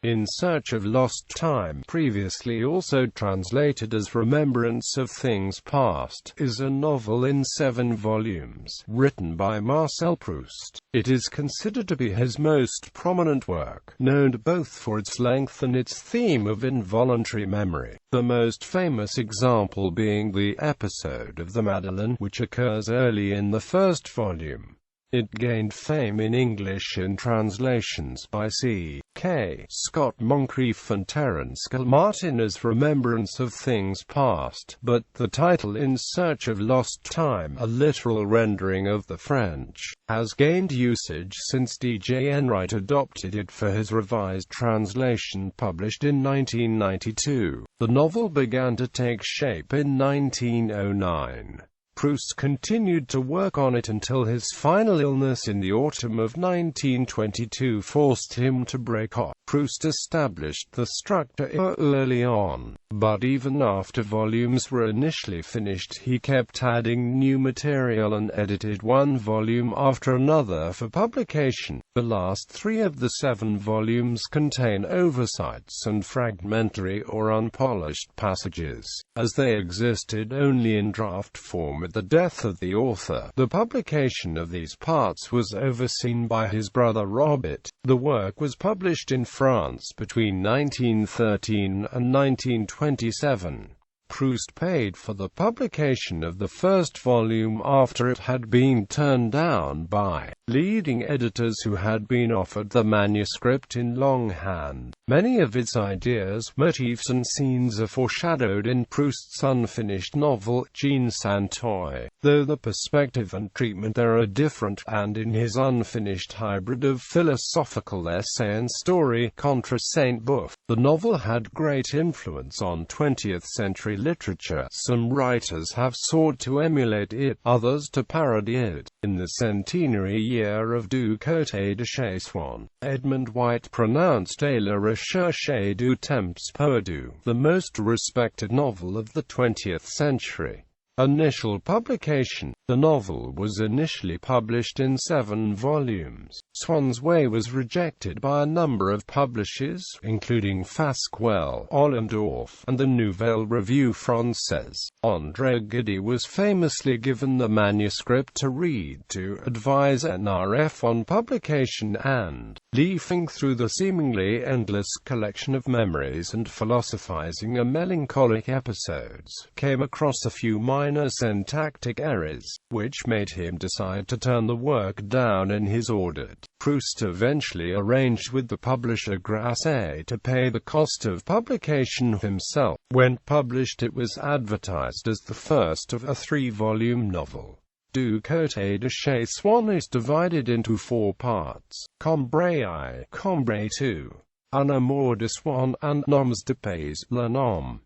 In Search of Lost Time, previously also translated as Remembrance of Things Past, is a novel in 7 volumes, written by Marcel Proust. It is considered to be his most prominent work, known both for its length and its theme of involuntary memory, the most famous example being the episode of the Madeleine, which occurs early in the first volume. It gained fame in English in translations by C.K. Scott Moncrieff and Terence Martin as Remembrance of Things Past, but the title In Search of Lost Time, a literal rendering of the French, has gained usage since D.J. Enright adopted it for his revised translation published in 1992. The novel began to take shape in 1909. Proust continued to work on it until his final illness in the autumn of 1922 forced him to break off. Proust established the structure early on, but even after volumes were initially finished he kept adding new material and edited one volume after another for publication. The last 3 of the 7 volumes contain oversights and fragmentary or unpolished passages, as they existed only in draft form at the death of the author. The publication of these parts was overseen by his brother Robert. The work was published in France between 1913 and 1927. Proust paid for the publication of the first volume after it had been turned down by leading editors who had been offered the manuscript in longhand. Many of its ideas, motifs and scenes are foreshadowed in Proust's unfinished novel, Jean Santoy, though the perspective and treatment there are different, and in his unfinished hybrid of philosophical essay and story, Contre Sainte-Beuve. The novel had great influence on 20th century literature. Some writers have sought to emulate it, others to parody it. In the centenary year of Du Côté de Chez Swann, Edmund White pronounced Et la recherche du temps perdu the most respected novel of the 20th century. Initial publication. The novel was initially published in 7 volumes. Swann's Way was rejected by a number of publishers, including Fasquelle, Ollendorff, and the Nouvelle Revue Française. André Gide was famously given the manuscript to read to advise NRF on publication and, leafing through the seemingly endless collection of memories and philosophizing a melancholic episodes, came across a few minor syntactic errors, which made him decide to turn the work down in his audit. Proust eventually arranged with the publisher Grasset to pay the cost of publication himself. When published, it was advertised as the first of a 3-volume novel. Du Côté de Chez Swann is divided into 4 parts: Combray I, Combray II, Un amour de Swann, and Noms de pays, le nom.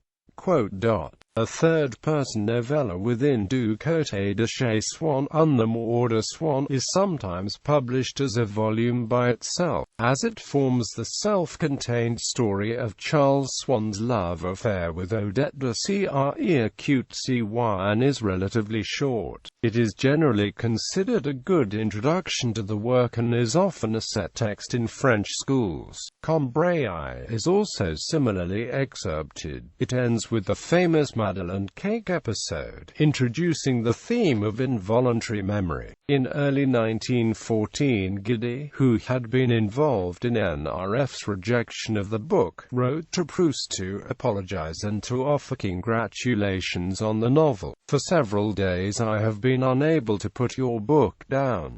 A third-person novella within Du Côté de Chez Swann, Un amour de Swann, is sometimes published as a volume by itself, as it forms the self-contained story of Charles Swann's love affair with Odette de Crecy and is relatively short. It is generally considered a good introduction to the work and is often a set text in French schools. Combray I is also similarly excerpted. It ends with the famous Madeleine cake episode, introducing the theme of involuntary memory. In early 1914, Gide, who had been involved in NRF's rejection of the book, wrote to Proust to apologize and to offer congratulations on the novel. For several days I have been unable to put your book down.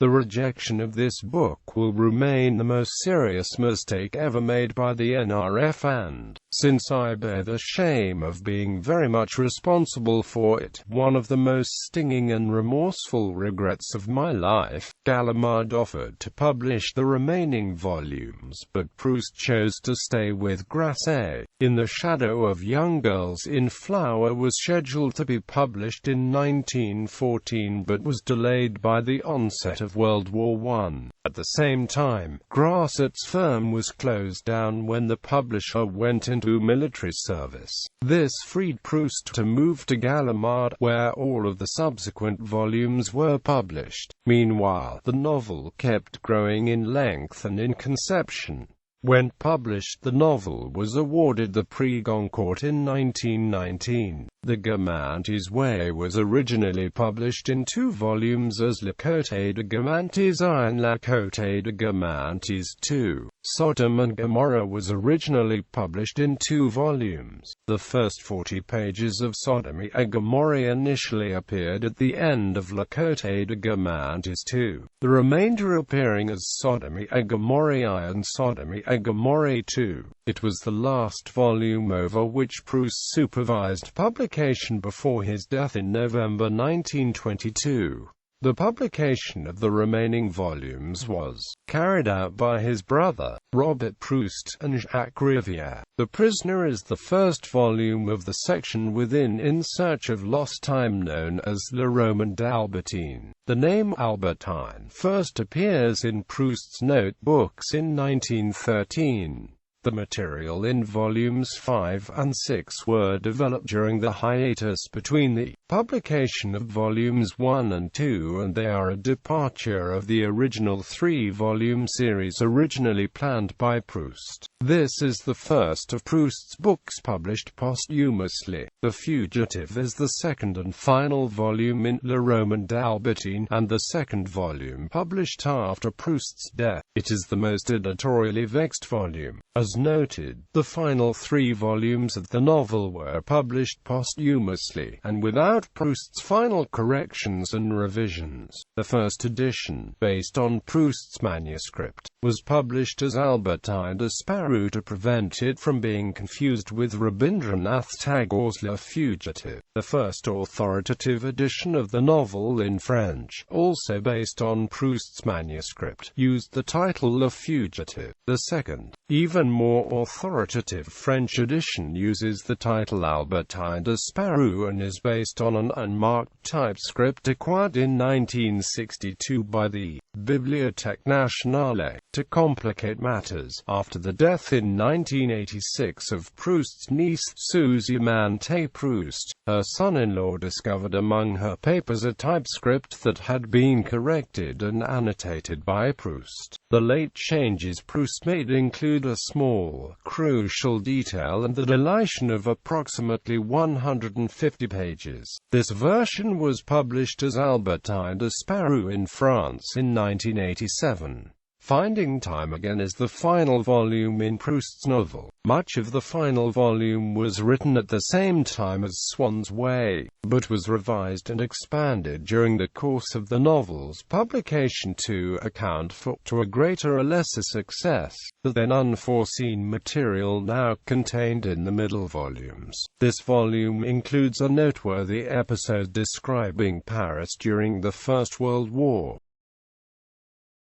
The rejection of this book will remain the most serious mistake ever made by the NRF, and, since I bear the shame of being very much responsible for it, one of the most stinging and remorseful regrets of my life. Gallimard offered to publish the remaining volumes, but Proust chose to stay with Grasset. In the Shadow of Young Girls in Flower was scheduled to be published in 1914 but was delayed by the onset of World War I. At the same time, Grasset's firm was closed down when the publisher went into military service. This freed Proust to move to Gallimard, where all of the subsequent volumes were published. Meanwhile, the novel kept growing in length and in conception. When published, the novel was awarded the Prix Goncourt in 1919. The Guermantes Way was originally published in 2 volumes as Le Côté de Guermantes I and La Côté de Guermantes II. Sodom and Gomorrah was originally published in 2 volumes. The first 40 pages of Sodomy and Gomorrah initially appeared at the end of La Côté de Guermantes II, the remainder appearing as Sodomy and Gomorrah I and Sodomy and Gomorrah II. It was the last volume over which Proust supervised publication before his death in November 1922. The publication of the remaining volumes was carried out by his brother, Robert Proust, and Jacques Rivière. The Prisoner is the first volume of the section within In Search of Lost Time known as Le Roman d'Albertine. The name Albertine first appears in Proust's notebooks in 1913. The material in volumes 5 and 6 were developed during the hiatus between the publication of volumes 1 and 2, and they are a departure of the original 3-volume series originally planned by Proust. This is the first of Proust's books published posthumously. The Fugitive is the second and final volume in Le Roman d'Albertine, and the second volume published after Proust's death. It is the most editorially vexed volume. As noted, the final 3 volumes of the novel were published posthumously, and without Proust's final corrections and revisions. The first edition, based on Proust's manuscript, was published as Albertine de Spirou to prevent it from being confused with Rabindranath Tagore's Le Fugitive. The first authoritative edition of the novel in French, also based on Proust's manuscript, used the title Le Fugitive. The second, even more authoritative French edition uses the title Albertine de Spirou and is based on an unmarked typescript acquired in 1962 by the Bibliothèque Nationale. To complicate matters, after the death in 1986 of Proust's niece, Suzy Manté Proust, her son-in-law discovered among her papers a typescript that had been corrected and annotated by Proust. The late changes Proust made include a small, crucial detail and the deletion of approximately 150 pages. This version was published as Albertine de Spirou in France in 1987. Finding Time Again is the final volume in Proust's novel. Much of the final volume was written at the same time as Swann's Way, but was revised and expanded during the course of the novel's publication to account for, to a greater or lesser success, the then unforeseen material now contained in the middle volumes. This volume includes a noteworthy episode describing Paris during the First World War.